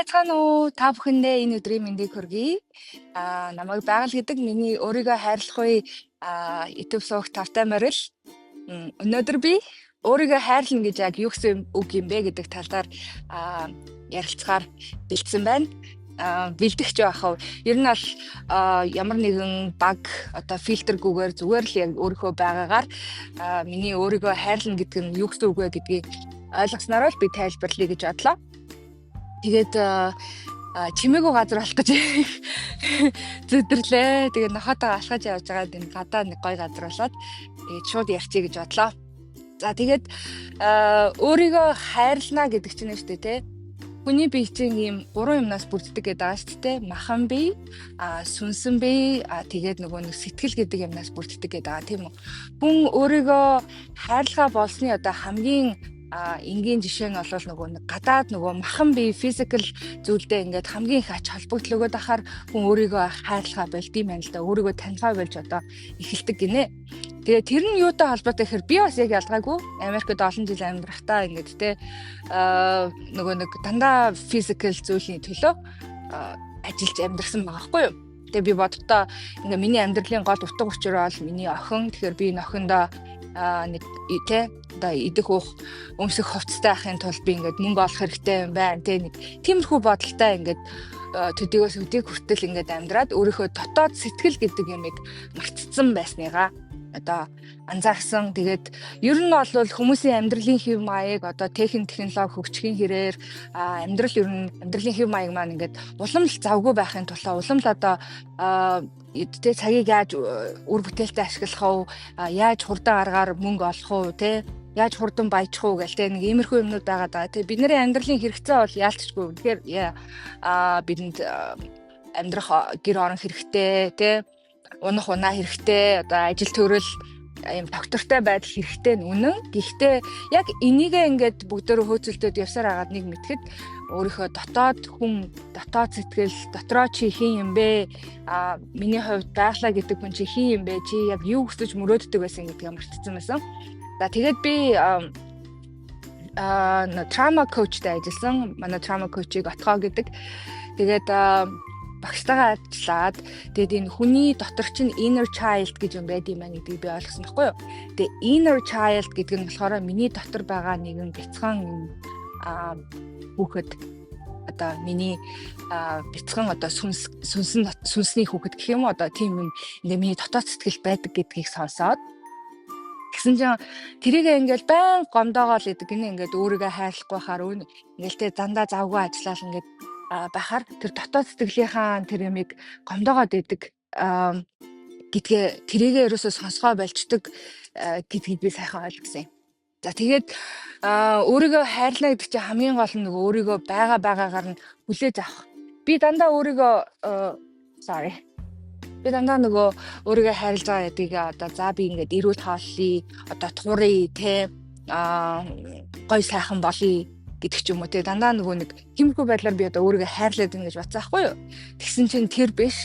Байцгаана уу? Та бүхэндээ энэ өдрийн мэндийг хүргэе. Намайг Байгаль гэдэг миний өөрийгөө хайрлах үе YouTube суух тавтай морил. Өнөөдөр би өөрийгөө хайрлна гэж яг юу гэсэн үг юм бэ гэдэг талаар ярилцахаар бэлдсэн байна. Бэлдэгч байх. Ер нь бол ямар нэгэн баг одоо фильтргүйгээр зүгээр л яг өөрийнхөө байгаагаар миний өөрийгөө хайрлна гэдэг нь юу гэсэн үг вэ гэдгийг ойлгосноор л би тайлбарлая гэж бодлоо. Тэгээд чимээгүй газар болох гэж зүдэрлээ. Тэгээд нохотоо алхаж явж байгаа энэ гадаа нэг гоё газар болоод тэгээд шууд ярьчих гэж бодлоо. За тэгээд өөрийгөө хайрлана гэдэг чинь шүү дээ, тэ. Хүний бие чинь ийм 3 юмнаас бүрддэг гэдэг байгаа шүү дээ. Махан бие, сүнсэн бие, тэгээд нөгөө нэг сэтгэл гэдэг юмнаас бүрддэг гэдэг байгаа тийм үү. Хүн өөрийгөө хайрлахаа болсны одоо хамгийн энгийн жишээ нь бол нөгөө нэг гадаад нөгөө махан бие физикал зүйлдээ ингээд хамгийн их ач холбогдол өгöd ахаар хүн өөрийгөө хайрлахаа болдгийм байна л да. Өөрийгөө танихаа болж одоо эхэлдэг гинэ. Тэгээ тэр нь юутай холбоотой гэхээр би бас яг ялгаагүй Америкт олон жил амьдрахтаа ингээд те нөгөө нэг дандаа физикал зүйлийн төлөө ажиллаж амьдрсан байгаа хгүй юу. Тэгээ би бодтоо ингээ миний амьдралын гол утга учир бол миний охин. Тэгэхээр би энэ охиндоо нэг тэ одоо идэх уух өмсөх хувцастай ахын тулд би ингээд мөнгө олох хэрэгтэй юм байна тэ нэг тиймэрхүү бодолтой ингээд төдийгөөс өдийг хүртэл ингээд амьдраад өөрийнхөө дотоод сэтгэл гэдэг юмыг мартцсан байсныгаа одоо анзаарсан. Тэгээд ер нь бол хүмүүсийн амьдралын хэв маяг одоо технологи хөгжихийн хэрээр амьдралын хэв маяг маань ингээд улам л завгүй байхын тулд улам л одоо тэ цагийг яаж үр бүтээлтэй ашиглах вэ? Яаж хурдан аргаар мөнгө олох вэ? Тэ яаж хурдан баяжих уу гэл тэ нэг иймэрхүү юмнууд байгаа даа. Тэ бидний амьдралын хэрэгцээ бол яалтчгүй. Тэгэхээр бидэнд амьдрах гэр орон хэрэгтэй, тэ унах унаа хэрэгтэй, одоо ажил төрөл юм доктортой байдал хэрэгтэй үнэн. Гэхдээ яг энийгээ ингээд бүгдөө хөөцөлдөд явсаар агаад нэг мэтгэд өөрийнхөө дотоод хүн, дотоод сэтгэл, дотроо чи хин юм бэ? Миний хувьд байглаа гэдэг хүн чи хин юм бэ? Чи яг юу хүсэж мөрөөддөг байсан гэдгийг мартсан байсан. За тэгээд би trauma coachтай ажилласан. Манай trauma coach-ийг Отгоо гэдэг. Тэгээд багштайгаа ажиллаад тэгээд энэ хүний дотор чинь inner child гэж юм байд юм байна гэдгийг би ойлгосон байхгүй юу. Тэгээд inner child гэдэг нь болохоор миний дотор байгаа нэгэн бяцхан хүүхэд одоо миний бяцхан одоо сүнсний хүүхэд гэх юм уу одоо тийм юм ингээ миний дотоод сэтгэл байдаг гэдгийг сонсоод тэгсэн чинь тэрийг ингээл байн гомдоогоол идэг гинэ ингээд өөрийгөө хайрлахгүй хаар ингээл тэ дандаа завгүй ажиллаад ингээд бахаар тэр дотоод сэтгэлийнхаа тэр юмыг гомдоогоод идэг гэдгээ тэрийгээ ерөөсөө сонсгоо болчдөг гэдгийг би сайхан ойлгосон юм. За тэгээд өөрийгөө хайрлаа гэдэг чинь хамгийн гол нь нөгөө өөрийгөө байгаагаар нь хүлээж авах. Би дандаа өөрийгөө би дандаа нөгөө өөрийгөө хайрлаж байгаа гэдгийг одоо за би ингээд эрүүл хооллоо одоо туурыг те гой сайхан болъё гэдэг ч юм уу те дандаа нөгөө нэг хэмхүү байдлаар би одоо өөрийгөө хайрлаад байна гэж бодсон байхгүй юу. Тэгсэн чинь тэр биш.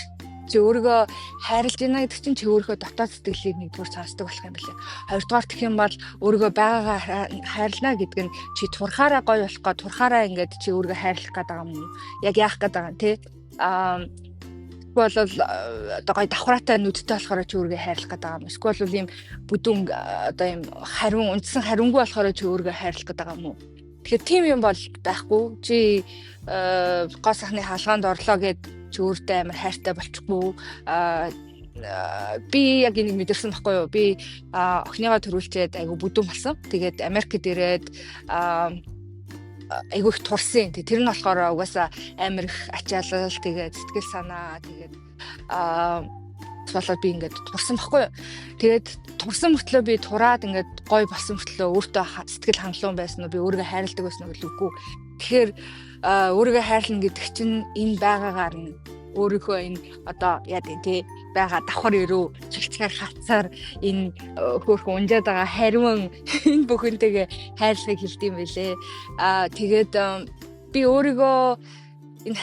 Чи өөрийгөө хайрлаж байна гэдэг чинь чи өөрийнхөө дотоод сэтгэлийг нэгдүгээр сонсдог болох юм байна. Хоёрдугаар гэх юм бол өөрийгөө байгаагаа хайрлана гэдэг нь чи турхаараа гоё болох га турхаараа ингээд чи өөрийгөө хайрлах гэдэг юм. Яг яах гэдэг юм те бол одоо гоё давхраатай нүдтэй болохоор чи өөрийгөө хайрлах гэдэг юм. Эсвэл бол ийм бүдүүн одоо ийм хариун үндсэн хариунгүй болохоор чи өөрийгөө хайрлах гэдэг юм уу? Тэгэхээр тийм юм бол байхгүй. Чи гоо сахны хаалганд орлоо гэд чи өөртөө амар хайртай болчихгүй. Би яг энийг мэдэрсэн байхгүй юу? Би охиныгоо төрүүлчихэд айгу бүдүүн болсон. Тэгээд Америкт ирээд айгу их турсан. Тэр нь болохоор угаасаа амар их ачаалал тэгээд сэтгэл санаа тэгээд болоод би ингээд турсан байхгүй юу. Тэгээд турсан мөртлөө би тураад ингээд гой болсон мөртлөө өөртөө сэтгэл хангалуун байсан уу би өөрийгөө хайрладаг байсан уу үгүй. Тэгэхээр өөрийгөө хайрлна гэдэг чинь энэ байгаагаар нь өөрийнхөө энэ одоо яа тий байгаа давхар өрөө цэгцгээр хатсаар энэ хөөрхөн унжаад байгаа хариун энэ бүхэнтэйгээ хайрлахыг хэлдэм байлээ. Тэгээд би өөрийгөө энэ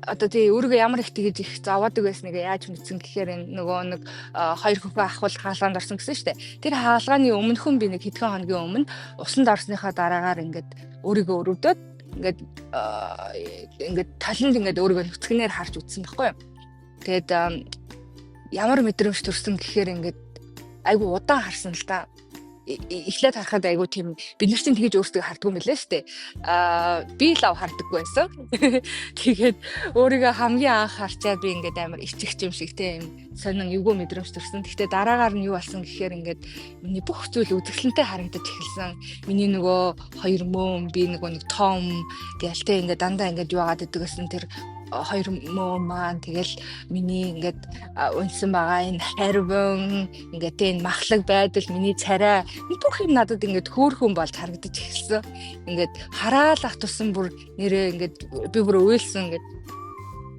одоо тий өөрийгөө ямар их тэгэж их зовоодаг байсныг яаж мэдсэн гэхээр энэ нөгөө нэг хоёр хөхөө ахвал хаалганд орсон гэсэн шүү дээ. Тэр хаалгааны өмнөхөн би нэг хэдхэн хоногийн өмнө усанд орсныхаа дараагаар ингээд өөрийгөө өрөвдөд ингээд ингээд талент ингээд өөрийгөө нүцгэнээр харж үзсэн байхгүй юу. Тэгээд ямар мэдрэмж төрсөн гэхээр ингээд айгу удаан харсан л да. Эхлээд харахад айгу тийм бид нар чинь тэгэж өөрсдөө хардггүй юм лээ штэ. Би лав хардаггүй байсан. Тэгээд өөрийгөө хамгийн анх харчаад би ингээд амар ичгч юм шиг тийм сонин эвгүй мэдрэмж төрсөн. Гэхдээ дараагаар нь юу болсон гэхээр ингээд миний бүх зүйл үзэсгэлэнтэй харагдаж эхэлсэн. Миний нөгөө хоёр мөн би нөгөө нэг том гэлтэй ингээд дандаа ингээд юу агаад идэг гэсэн тэр хоёр мөн маань тэгэл миний ингээд унсан байгаа энэ харвин ингээд энэ махлаг байдал миний царай бүх юм надад ингээд хөөрхөн болж харагдаж эхэлсэн. Ингээд хараал ах тусан бүр нэрээ ингээд би бүр уйлсан ингээд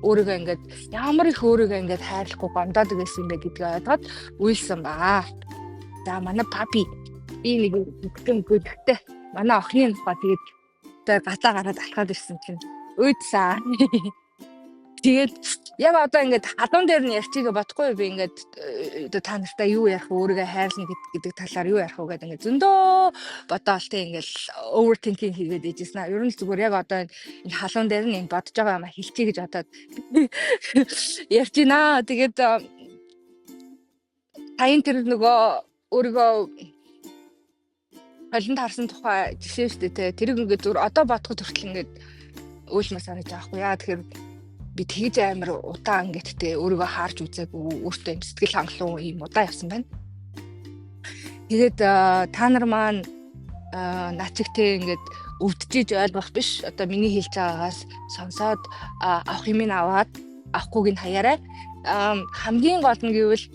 өөрийгөө ингээд ямар их өөрийгөө ингээд хайрлахгүй гомдоод байсан юм бэ гэдгийг ойлгоод уйлсан баа. За манай папи би нэг гүдгтэй манай охины ба тэгээд тэр гацаа гараад алхаад ирсэн чинь өөдсаа. Тэгээд яг одоо ингээд халуун дээр нь ярьчихыг бодохгүй би ингээд та нартай юу ярих өөрийгөө хайрлна гэдэг талаар юу ярих вэ гэдэг ингээд зөндөө бодоол тэ ингээд overthinking хийгээд ижсэн. Ер нь зүгээр яг одоо энэ халуун дээр нь бодож байгаа юм хэлчихье гэж бодоод ярьж байна. Тэгээд тань тэр нөгөө өөрийгөө холинд харсан тухай жишээ шүү дээ тэ. Тэрийг ингээд зүгээр одоо бодоход хүртэл ингээд үйлмэл санаж аахгүй яа тэгэхээр би тэгж амар удаан ингээд те өөрийгөө харж үзээгүй өөртөө юм сэтгэл хангалуун юм удаан явсан байна. Тэгээд та нар маань начигтэй ингээд өвдөж ойлгох биш. Одоо миний хэлж байгаагаас сонсоод авах юм аваад авахгүйг нь хаяарай. Хамгийн гол нь гэвэл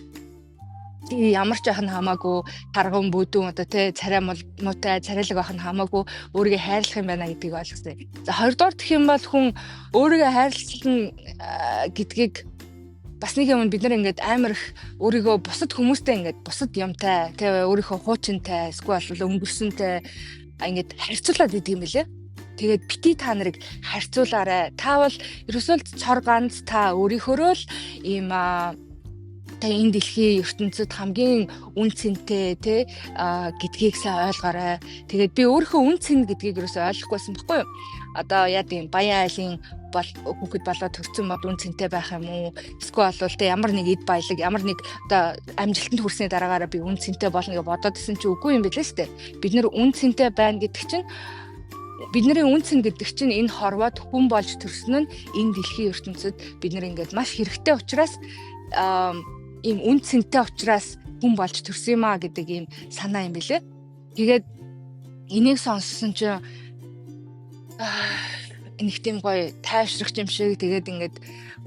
ямар ч яхан хамаагүй тарган бүдүүн одоо те царай муутай царайлаг байх нь хамаагүй өөрийгөө хайрлах юм байна гэдгийг ойлгосон. За хоёрдугаар гэх юм бол хүн өөрийгөө хайрлах гэдгийг бас нэг юм бид нар ингээд амар их өөрийгөө бусад хүмүүстэй ингээд бусад юмтай те өөрийнхөө хуучинтай эсвэл өнгөрсөнтэй ингээд харьцуулаад идэг юм лээ. Тэгээд бити та нарыг харьцуулаарай. Та бол ерөөсөө цор ганц та өөрийнхөө л ийм энэ дэлхийн ертөнцид хамгийн үн цэнтэй те гэдгийг сайн ойлгоорой. Тэгээд би өөрийнхөө үн цэн гэдгийг ерөөсөй ойлгохгүйсэн баггүй юу? Одоо яа гэм баян айлын бол хүүхэд болоод төрсөн мод үн цэнтэй байх юм уу? Эсвэл бол те ямар нэг эд баялаг, ямар нэг одоо амжилтанд хүрсний дараагаараа би үн цэнтэй болно гэж бодоод исэн чи үгүй юм билээ шүү дээ. Бид нэр үн цэнтэй байна гэдэг чинь бидний үн цэн гэдэг чинь энэ хорвоод хүн болж төрсөн нь энэ дэлхийн ертөнцид бид нэр ингээд маш хэрэгтэй учраас ийм үн цэнтэй учраас хүн болж төрсөн юм а гэдэг ийм санаа юм билээ. Тэгээд энийг сонссон чинь нэг тийм гоё тайвшрах юм шиг тэгээд ингээд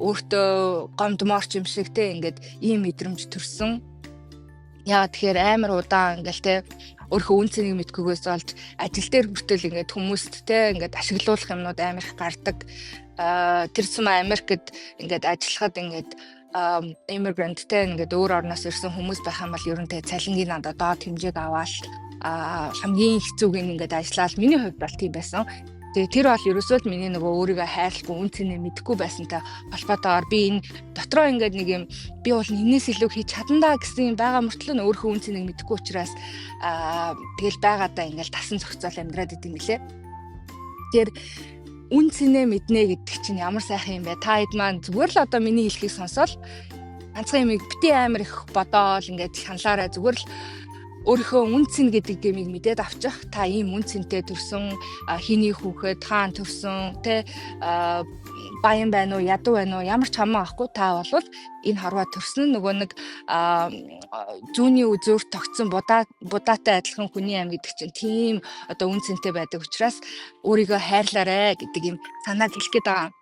өөртөө гомдморч юм шиг те ингээд ийм мэдрэмж төрсөн. Яа тэгэхээр амар удаан ингээл те өөрхөө үн цэнийг мэдхгүйгээс болж ажил дээр хүртэл ингээд хүмүүст те ингээд ашиглуулах юмнууд амар их гардаг. Тэр сум Америкт ингээд ажиллахад ингээд иммигранттэй ингээд өөр орноос ирсэн хүмүүс байх юм бол ерөнтэй цалингийн надад доод хэмжээг аваад хамгийн хэцүүг ингээд ажиллаад миний хувьд бол тийм байсан. Тэгээ тэр бол ерөөсөө л миний нөгөө өөрийгөө хайрлахгүй үн цэнээ мэдэхгүй байсантай холбоотойгоор би энэ дотроо ингээд нэг юм би бол энэс илүү хийж чадандаа гэсэн юм байгаа мөртлөө өөрийнхөө үн цэнийг мэдэхгүй учраас тэгэл байгаадаа ингээд тасан зохицол амьдраад идэм билээ. Тэр үн цэнээ мэднэ гэдэг чинь ямар сайхан юм бэ? Та хэд маань зүгээр л одоо миний хэлхийг сонсоод ганцхан юмыг бити амар их бодоол ингээд ханлаарай зүгээр л өөрийнхөө үн цэн гэдэг гэмийг мэдээд авчих. Та ийм үн цэнтэй төрсөн хийний хүүхэд хаан төрсөн те баян байна уу ядуу байна уу ямар ч хамаагүй та болвол энэ хорвоо төрсөн нь нөгөө нэг зүүнний үзүүр тогтсон будаатай адилхан хүний аим гэдэг чинь тийм одоо үн цэнтэй байдаг учраас өөрийгөө хайрлаарай гэдэг юм санааг хэлэх гээд байгаа.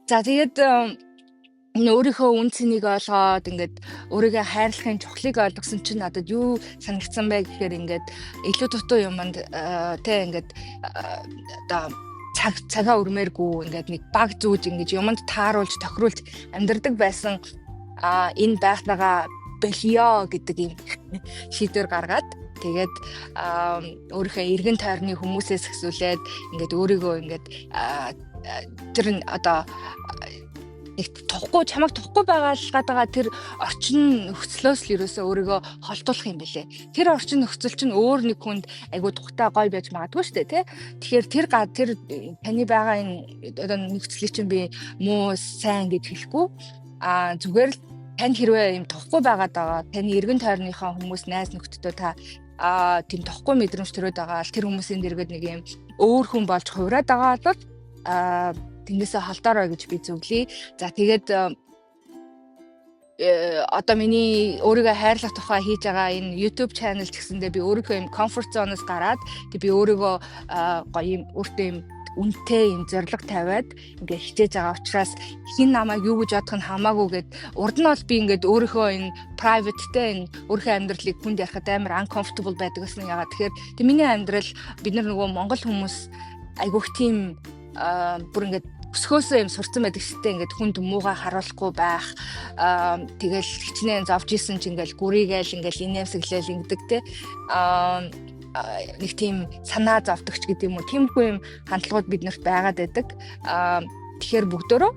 За тэгээд өөрийнхөө үн цэнийг олгоод ингээд өөрийгөө хайрлахын чухлыг ойлгосон чинь надад юу санагдсан бэ гэхээр ингээд илүү дутуу юмд тэ ингээд одоо цагаа өрмээргүй ингээд нэг баг зүүж ингээд юмд тааруулж тохируулж амьдардаг байсан энэ байхнагаа болио гэдэг юм шийдвэр гаргаад тэгээд өөрийнхөө эргэн тойрны хүмүүсээс хэсүүлээд ингээд өөрийгөө ингээд тэр нь одоо нэг чамайг тухгүй байгаа л гадаага тэр орчин нөхцлөөс л ерөөсөө өөрийгөө холдуулах юм бэлээ. Тэр орчин нөхцөл чинь өөр нэг хүнд айгу тухтай гоё байж магадгүй шүү дээ, тий. Тэгэхээр тэр таны байгаа энэ одоо нөхцөлийг чинь би муу сайн гэж хэлэхгүй. Зүгээр л тань хэрвээ юм тухгүй байгаад байгаа, таны эргэн тойрныхоо хүмүүс найз нөхдөдөө та тийм тухгүй мэдрэмж төрөөд байгаа л тэр хүмүүсийн дэргэд нэг юм өөр хүн болж хувраад байгаа бол тэндээсээ холдоорой гэж би зөвлөе. За тэгээд одоо миний өөрийгөө хайрлах тухай хийж байгаа энэ YouTube channel ч гэсэндээ би өөрийнхөө юм comfort zone-оос гараад би өөрийгөө гоё юм өөртөө юм үнэтэй юм зориг тавиад ингээ хичээж байгаа учраас хин намайг юу гэж бодох нь хамаагүй гэд урд нь бол би ингээд өөрийнхөө энэ privateтэй энэ өөрийнхөө амьдралыг хүнд ярихад амар uncomfortable байдаг гэсэн. Ягаад тэгэхээр миний амьдрал бид нар нөгөө монгол хүмүүс айгүйх тийм бүр ингээд өсгөөсөө юм сурцсан байдаг шттэ ингээд хүнд муугаа харуулахгүй байх. Тэгэл хичнээн зовж исэн ч ингээл гүрийгээл ингээл инээмсэглээл ингэдэг те. Нэг тийм санаа зовдогч гэдэг юм уу. Тиймгүй юм хандлагууд биднэрт байгаад байдаг. Тэгэхээр бүгдөө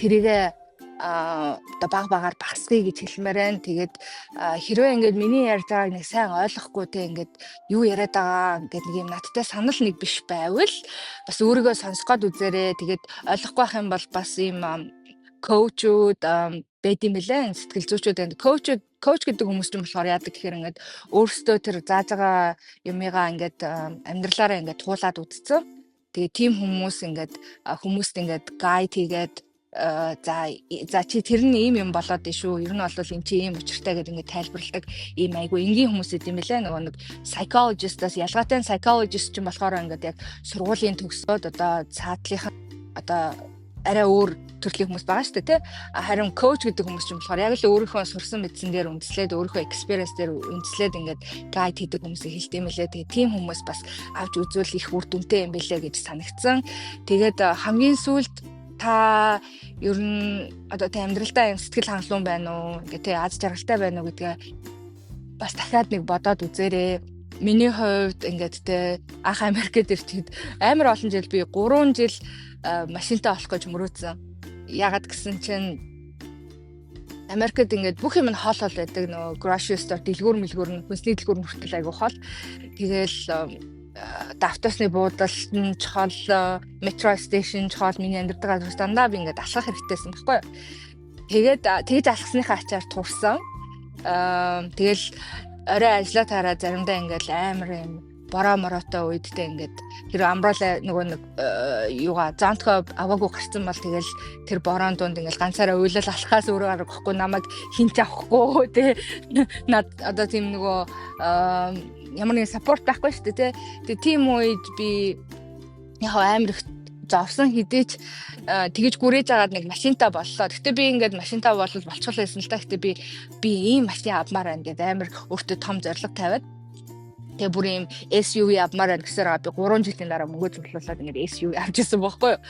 тэрийгэ одоо баг-багаар багсгая гэж хэлмээр байна. Тэгээд хэрвээ ингээд миний ярьж байгааг нэг сайн ойлгохгүй те ингээд юу яриад байгаа ингээд нэг юм надтай санал нэг биш байвал бас өөрийгөө сонсгоод үзээрэй. Тэгээд ойлгохгүй байх юм бол бас ийм коучуд байд юм билээ. Сэтгэл зүйчүүд энэ коуч гэдэг хүмүүс ч юм болохоор яадаг гэхээр ингээд өөрсдөө тэр зааж байгаа юмыгаа ингээд амьдралаараа ингээд туулаад үзсэн. Тэгээ тийм хүмүүс ингээд хүмүүст ингээд гайд хийгээд за чи тэр нь ийм юм болоод шүү. Ер нь бол энэ чи ийм учиртай гэдэг ингээд тайлбарладаг ийм айгүй энгийн хүмүүс идэм билээ. Нөгөө нэг psychologist-аас ялгаатай psychologist ч юм болохоор ингээд яг сургуулийн төгсөөд одоо цаатлынхан одоо арай өөр төрлийн хүмүүс байгаа шүү дээ, тий. Харин коуч гэдэг хүмүүс ч юм болохоор яг л өөрийнхөө сурсан мэдсэн дээр үндэслээд өөрийнхөө experience дээр үндэслээд ингээд гайд хийдэг хүмүүсийг хэлдэм билээ. Тэгээ тийм хүмүүс бас авч үзвэл их үр дүнтэй юм билээ гэж санагдсан. Тэгээд хамгийн сүүлд та ер нь одоо та амьдралдаа юм сэтгэл хангалуун байна уу гэх тэ аз жаргалтай байна уу гэдгээ бас дахиад нэг бодоод үзээрэй. Миний хувьд ингээд тэ анх Америкт ирчихэд амар олон жил би 3 жил машинтай болох гэж мөрөөдсөн. Ягаад гэсэн чинь Америкт ингээд бүх юм нь хоол байдаг. Нөгөө grocery store дэлгүүр нь хүнсний дэлгүүр нь хүртэл айгу хоол. Тэгээл автобусны буудал нь чухал, метро стейшн чухал, миний амьдардаг газраас дандаа би ингээд алхах хэрэгтэйсэн байхгүй юу. Тэгээд тэгж алхсныхаа ачаар турсан. Тэгэл орой ажиллаа таараа заримдаа ингээд амар юм бороо мороотой үедтэй ингээд тэр амбрала нөгөө нэг юугаа зонтгоо аваагүй гарсан бол тэгэл тэр бороон дунд ингээд ганцаараа уйлал алхахаас өөрөө аргагүй намайг хинч авахгүй те над одоо тийм нөгөө ямар нэг саппорт байхгүй шүү дээ те тийм үед би яг амар их зовсон хэдийч тэгэж гүрээж агаад нэг машинтаа боллоо. Гэтэ би ингээд машинтаа болвол болчихлоо байсан л та. Гэтэ би ийм машин авмаар байна гэдэг амар өөртөө том зорилго тавиад тэгээ бүр ийм SUV авмаар байна гэсээр би 3 жилийн дараа мөнгө зөвлөлөөд ингээд SUV авчихсан байхгүй юу.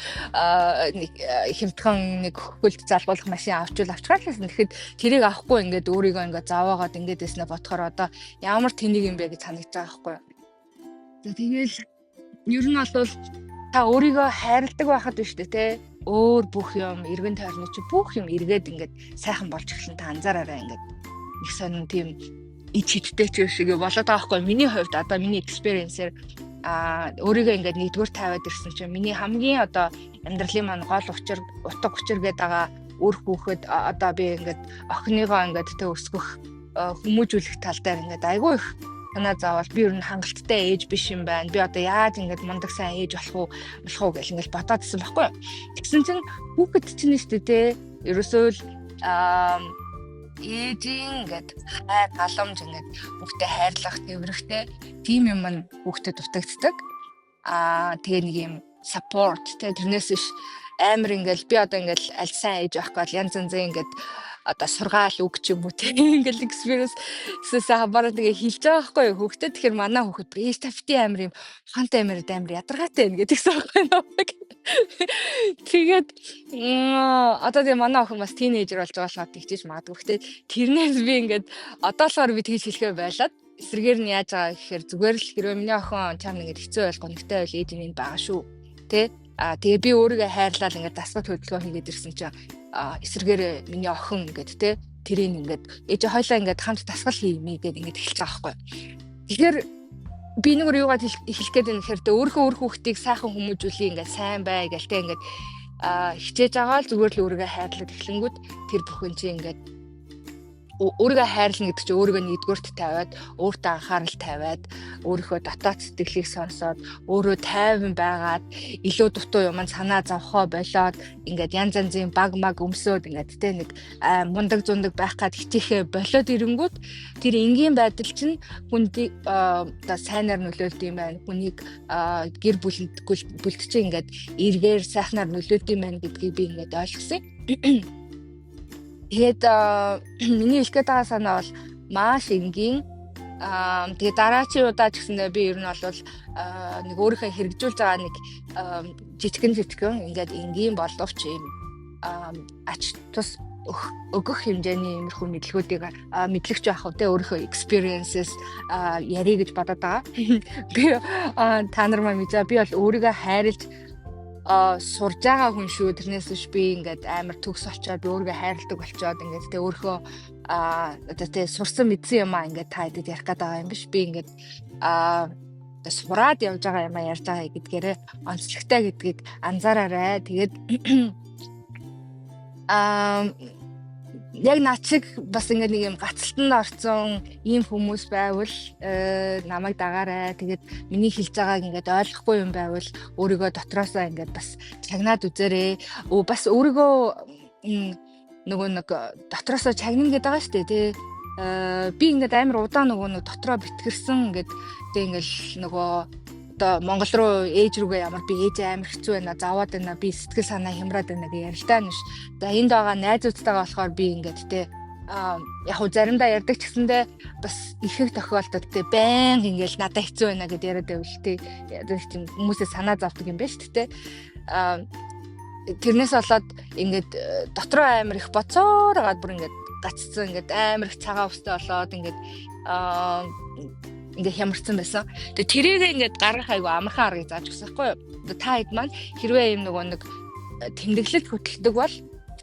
Нэг хямдхан нэг хөлт залгуулах машин авчгаалсан. Тэгэхэд тэрийг авахгүй ингээд өөрийгөө ингээд заваагаад ингээд яснаа бодохоор одоо ямар тэнийг юм бэ гэж санагдаж байгаа байхгүй юу. Тэгээл ер нь бол та өөрийгөө хайрладаг байхад биш үү те өөр бүх юм эргэн тойрны чи бүх юм эргээд ингээд сайхан болж эхэлнэ та анзаараарай ингээд их сонин тийм ичидтэй ч шиг болоод байгаа хгүй миний хувьд одоо миний experience-ээр өөрийгөө ингээд нэгдүгээр тавиад ирсэн чинь миний хамгийн одоо амьдралын маань гол учир утга учир гээд байгаа өөр хүүхэд одоо би ингээд охиныгоо ингээд тэ өсгөх хүмүүжүүлэх тал дээр ингээд айгүй их танаа заавал би ер нь хангалттай ээж биш юм байна. Би одоо яаж ингэж мундаг сайн ээж болох уу гэл ингэж бодоодсэн байхгүй юу. Тэгсэн чинь хүүхэд чинь шүү дээ ерөөсөө л ээжийн ингээд хайр галамж ингээд хүүхдэд хайрлах төвөрхтэй тийм юм нь хүүхдэд дутагддаг. Тэгээ нэг юм support тэрнээс биш амар ингээл би одоо ингээл аль сайн ээж байхгүй бол янз янзын ингээд одоо сургаал үг ч юм уу тийм ингээл experience-ээс хамаараа тэгээ хэлж байгаа байхгүй юу хүүхдэд. Тэгэхээр манай хүүхэд ээж тавьти амар юм ухаантай амар ядаргаатай байна гэдэгсэн байхгүй юу. Тэгээд одоо тэгээ манай охин бас тийнейжер болж байгаа болохоор тэгчиж магадгүй. Гэхдээ тэрнээс би ингээд одоолоор би тэгж хэлэхээ байлаад эсрэгээр нь яаж байгаа гэхээр зүгээр л хэрвээ миний охин чам ингээд хэцүү байл гонхтой байл ээж минь байгаа шүү. Тэ Тэгээ би өөрийгөө хайрлаад ингээд дасгал хөдөлгөөн хийгээд ирсэн чинь эсэргээрээ миний охин ингээд те тэрийг ингээд ээж хойлоо ингээд хамт дасгал хиймээ гээд ингээд хэлж байгаа байхгүй. Тэгэхээр би нэг юугаад хэлэх гээд байна гэхээр тэ өөрөө өөр хүүхдийг сайхан хүмүүжүүлээ ингээд сайн бай гэл те ингээд хичээж байгаа л зүгээр л өөрийгөө хайрлаад эхлэнгүүт тэр бүхэн чи ингээд өөрийгөө хайрлна гэдэг чинь өөрийгөө нэгдүгüрт тавиад өөртөө анхаарал тавиад өөрийнхөө дотоод сэтгэлийг сонсоод өөрөө тайван байгаад илүү дутуу юм санаа зовхоо болоод ингээд янз янзын баг маг өмсөөд ингээд тэ нэг мундаг зундаг байх гад хичээхээ болоод ирэнгүүт тэр энгийн байдал чинь хүндийг одоо сайнаар нөлөөлд юм байна. Хүнийг гэр бүлтчээ ингээд эргээр сайхнаар нөлөөлд юм байна гэдгийг би ингээд ойлгосон. Тэгээд миний хэлэх гээд байгаа санаа бол маш энгийн. Тэгээд дараачийн удаа ч гэсэндээ би ер нь бол нэг өөрийнхөө хэрэгжүүлж байгаа нэг жижигэн ингээд энгийн боловч юм ач тус өгөх хэмжээний иймэрхүү мэдлгүүдийг мэдлэгч байх уу те өөрийнхөө experiences ярих гэж бодоод байгаа. Би та нар маань мэдээ би бол өөрийгөө хайрлж сурж байгаа хүн шүү. Тэрнээс биш би ингээд амар төгс очоод өөрийгөө хайрладаг болчоод ингээд тэ өөрийнхөө одоо тэ сурсан мэдсэн юм ингээд та хэдэд ярих гээд байгаа юм биш. Би ингээд сураад явж байгаа юм ярьж байгаа гэдгээрээ онцлогтой гэдгийг анзаараарай. Тэгээд яг начиг бас ингээд нэг юм гацалтанд орсон ийм хүмүүс байвал намайг дагаарай. Тэгээд миний хэлж байгааг ингээд ойлгохгүй юм байвал өөрийгөө дотроосоо ингээд бас чагнаад үзээрэй. Бас өөрийгөө нөгөө нэг дотроосоо чагнана гэдэг байгаа шүү дээ тий. Би ингээд амар удаа нөгөө дотроо битгэрсэн ингээд тэг ингээд нөгөө одоо Монгол руу ээж рүүгээ ямар би ээж амар хэцүү байна заваад байна би сэтгэл санаа хямраад байна гэж ярьтаа нэш. За энд байгаа найзуудтайгаа болохоор би ингээд те яг хөө заримдаа ярьдаг ч гэсэндээ бас ихэнх тохиолдолд те байн ингээд надад хэцүү байна гэдээ яриад байвал те тийм хүмүүсээ санаа зовдөг юм байна шүү дээ. Тэрнээс болоод ингээд дотроо амар их боцоор агаад бүр ингээд гаццсан ингээд амар их цагаан устай болоод ингээд ингээд хямарсан байсан. Тэгээ тэрийг ингээд гаргах айгу амархан аргыг зааж өгсөн байхгүй юу? Та хэд маань хэрвээ юм нөгөө нэг тэмдэглэл хөтэлдэг бол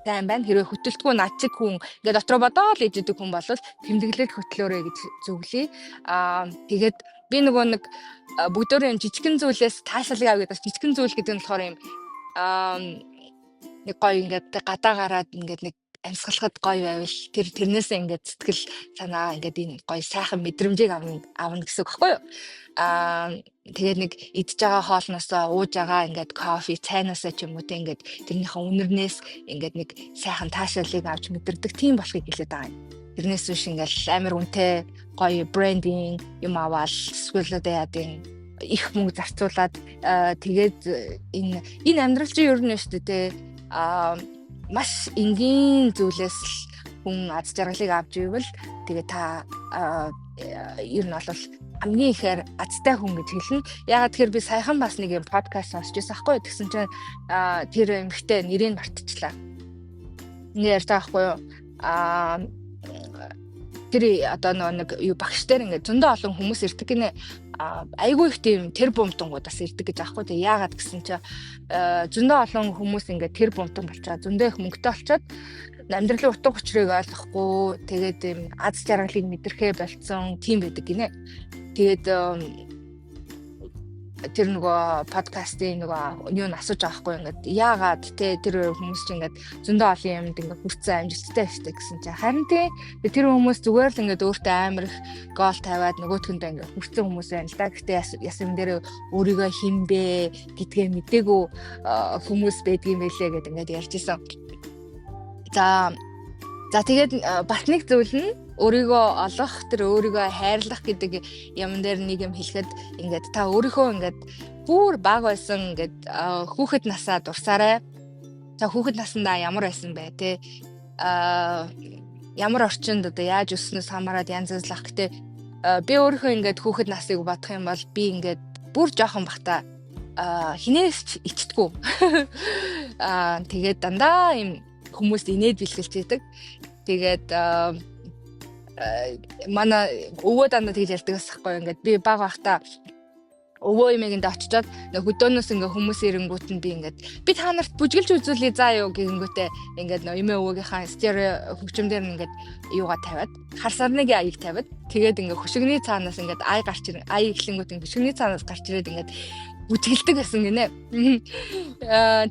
сайн байна. Хэрвээ хөтэлдэггүй над чиг хүн ингээд дотроо бодоод ээждэг хүн бол тэмдэглэл хөтлөөрэй гэж зөвлөе. Тэгээд би нөгөө нэг бүгдөө юм жижигэн зүйлээс таашаалыг авъя гэдэг жижигэн зүйл гэдэг нь болохоор юм нэг гоё ингээд гадаа гараад ингээд нэг амьсгалахад гоё байвал тэрнээсээ ингээд сэтгэл санаа ингээд энэ гоё сайхан мэдрэмжийг авна гэсэн үг байхгүй юу? Тэгээд нэг идж байгаа хоолноосоо ууж байгаа ингээд кофе цайнаасаа ч юм уу те ингээд тэрнийхээ үнэрнээс ингээд нэг сайхан таашаалыг авч мэдэрдэг тийм болохыг хэлээд байгаа юм. Тэрнээс биш ингээд амар үнэтэй гоё брендинг юм аваад эсвэл одоо яадын их мөнгө зарцуулаад тэгээд энэ амьдрал чинь ер нь шүү дээ маш энгийн зүйлээс хүн аз жаргалыг авч ивэл тэгээ та ер нь бол хамгийн ихээр азтай хүн гэж хэлнэ. Ягаад тэгэхээр би саяхан бас нэг юм подкаст сонсч байсан байхгүй юу? Тэгсэн чинь тэр эмэгтэй нэрийг мартчихлаа. Ингээ ярьж байгаа байхгүй юу? Тэр одоо нэг юу багш дээр ингээ зөндөө олон хүмүүс ирдэг гинэ. Айгүй их тийм тэр бумтангуудаас ирдэг гэж аахгүй те яагаад гэсэн чи зөндөө олон хүмүүс ингээд тэр бумтан болчаад зөндөө их мөнгөтэй болчоод амьдралын утга учирыг ойлгохгүй тэгээд юм аз жаргалыг мэдрэхээ болцсон тийм байдаг гинэ. Тэгээд тэр нөгөө подкастын нөгөө юу н асууж байгаа хгүй ингээд яагаад те тэр хүмүүс чинь ингээд зөндөө олон юмд ингээд хүрцэн амжилттай штэ гэсэн чинь харин те тэр хүмүүс зүгээр л ингээд өөртөө амар их гол тавиад нөгөөтгөндөө ингээд хүрцэн хүмүүс байна л да. Гэхдээ ясам дээр өөрийгөө хинбэ гэдгээ мдээгүй хүмүүс байдгийм байлээ гэд ингээд ярьж исэн. За тэгээд бас нэг зүйл нь өөрийгөө олох тэр өөрийгөө хайрлах гэдэг юм дээр нэг юм хэлэхэд ингээд та өөрийнхөө ингээд бүр бага байсан ингээд хүүхэд насаа дурсаарай. За хүүхэд наснда ямар байсан бэ те ямар орчинд одоо яаж өснөөс хамаарат янз янз лах гэдэг би өөрийнхөө ингээд хүүхэд насыг бодох юм бол би ингээд бүр жоохон бахта хинээс ичдэггүй. Тэгээд дандаа юм хүмүүст инээд бэлгэлж байдаг. Тэгээд манай өвөө дандаа тэгж ярьдаг байхгүй ингээд би баг байхдаа өвөө эмээгэнд очичоод нэг хөдөөнөөс ингээ хүмүүс ирэнгүүт нь би ингээд би та нарт бүжгэлж үзүүлээ заа юу гэнгүүтээ ингээд нөө эмээ өвөөгийнхаа стерео хөгжмөөр нь ингээд юугаа тавиад хар сарныгийн аяыг тавиад тэгээд ингээ хөшигний цаанаас ингээд ая гарч ирэн ая ихлэнгүүт ингээ хөшигний цаанаас гарч ирээд ингээд үтгэлдэг гэсэн гинэ.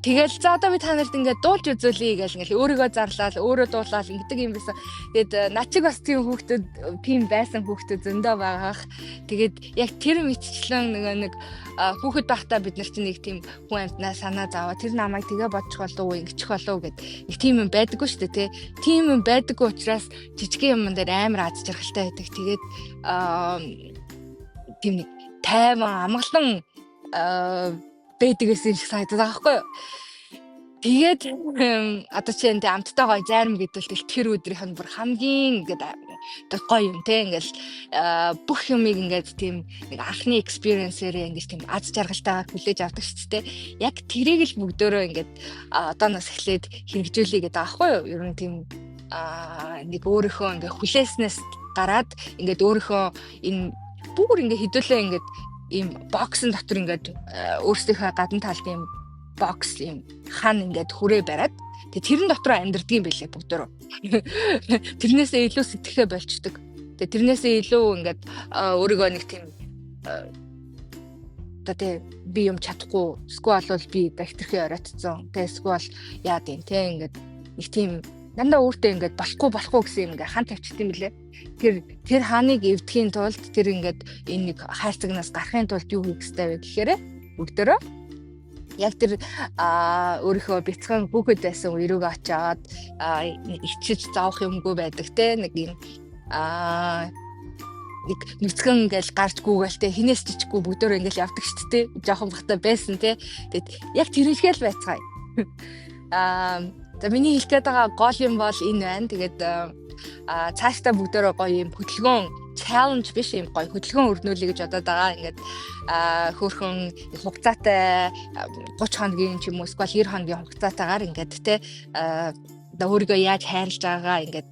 Тэгэл за одоо би та нарт ингээд дуулж үзүүлье гэж ингээд өөрийгөө зарлаад өөрөө дуулаад ингэдэг юм байсан. Тэгээд над чиг бас тийм хүүхдүүд тийм байсан хүүхдүүд зөндөө байгаах. Тэгээд яг тэр мэтчлэн нэг хүүхэд байхдаа бид нар чинь нэг тийм хүн амтнаа санаа зовоо тэр намайг тэгээ бодчих болов уу ингэчих болов гэд их тийм юм байдаггүй шүү дээ тий. Тийм юм байдаггүй учраас жижиг юм дээр амар аз жаргалтай байдаг. Тэгээд тийм нэг тайван амгалан байдаг гэсэн шиг санагдаад байгаа байхгүй юу. Тэгээд одоо чи энэ амттай гоё зарим гэдвэл тэр өдрийнх нь бүр хамгийн ингээд гоё юм те ингээл бүх юмыг ингээд тийм нэг анхны experience-ээр ингээд тийм аз жаргалтайгаар хүлээж авдаг шүү дээ. Яг тэрийг л бүгдөө ингээд одооноос эхлээд хэрэгжүүлэе гэдэг аахгүй юу. Ер нь тийм нэг өөрийнхөө ингээд хүлээснээс гараад ингээд өөрийнхөө энэ бүр ингээд хэдүүлээ ингээд ийм боксын дотор ингээд өөрсдийнхөө гадна талд ийм бокс ийм хан ингээд хүрээ бариад тэгээ тэрэн дотор амьдрдаг юм байлээ бүгдөө. Тэрнээсээ илүү сэтгэхэ болчдөг. Тэгээ тэрнээсээ илүү ингээд өөрийгөө нэг тийм одоо тэгээ би юм чадахгүй эсвэл бол би бактерийн оройтцсон. Тэгээ эсвэл яад юм те ингээд нэг тийм дандаа өөртөө ингээд болохгүй гэсэн юм ингээд хан тавьчихсан юм лээ. Тэр хааныг эвдэхийн тулд тэр ингээд энэ нэг хайрцагнаас гарахын тулд юу хийх ёстой вэ гэхээр бүгдөө яг тэр өөрийнхөө бяцхан бүхэд байсан үерүүгээ очиад ичиж заах юмгүй байдаг те нэг юм нэг нүцгэн ингээл гарч гуугаалтай хинээс чичгүй бүгдөө ингээл явдаг шүү дээ. Жохон бахта байсан те. Тэгэд яг тэр ихэл байцгаая. За миний хэлэх гээд байгаа гол юм бол энэ байна. Тэгээд цаашдаа бүгдөө гоё юм хөдөлгөөн challenge биш юм гоё хөдөлгөөн өрнүүлээ гэж бодоод байгаа. Ингээд хөөхөн хугацаатай 30 хоногийн ч юм уу эсвэл 90 хоногийн хугацаатайгаар ингээд те өөрийгөө яаж хайрлаж байгаагаа ингээд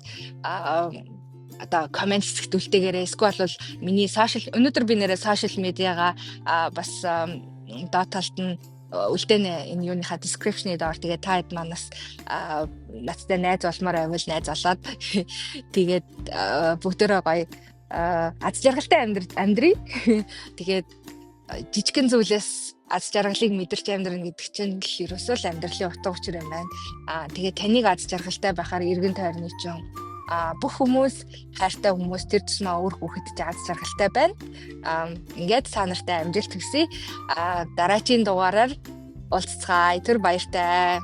одоо комент сэтгүүлтэйгээрээ эсвэл бол миний сошиал өнөөдөр би нэрээ сошиал медиагаа бас доод талд нь үлдээнэ энэ юуныхаа description-ы доор тэгээд та хэд манаас надтай найз болмоор байвал найз болоод тэгээд бүгдөө гоё аз жаргалтай амьдрий. Тэгээд жижигэн зүйлээс аз жаргалыг мэдэрч амьдрна гэдэг чинь л ерөөсөө л амьдралын утга учир юм байна. Тэгээд таныг аз жаргалтай байхаар эргэн тойрны чинь бүх хүмүүс хайртай хүмүүс тэр тусмаа өөр хүүхэд ч аз жаргалтай байна. Ингээд та нартай амжилт хүсье. Дараагийн дугаараар уулзцгаая. Тэр баяртай.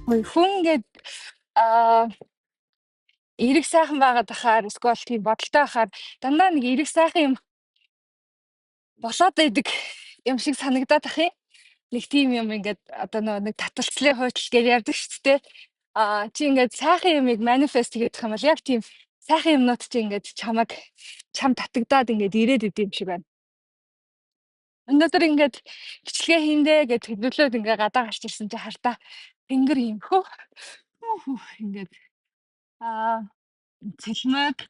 Хүн ингээд эрэг сайхан байгаад ахаар эсвэл тийм бодолтой ахаар дандаа нэг эрэг сайхан юм болоод байдаг юм шиг санагдаад ах юм. Нэг тийм юм ингээд одоо нэг таталцлын хойдол гэж ярьдаг шүү дээ. Чи ингээд сайхан юмыг манифест хийх юм бол яг тийм сайхан юмнууд чи ингээд чам татагдаад ингээд ирээд идэв юм шиг байна. Өнөөдөр ингээд бичлэгээ хийндэ гэж хөдөлгөөд ингээд гадаа гарч ирсэн чи хартаа тэнгэр юм хөө. Ингээд цэлмэг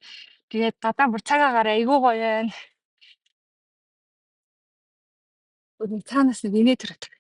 тэгээд гадаа бүр цагаагаар айгуу гоё байна. Өөр цаанаас нэг инээ төрөд.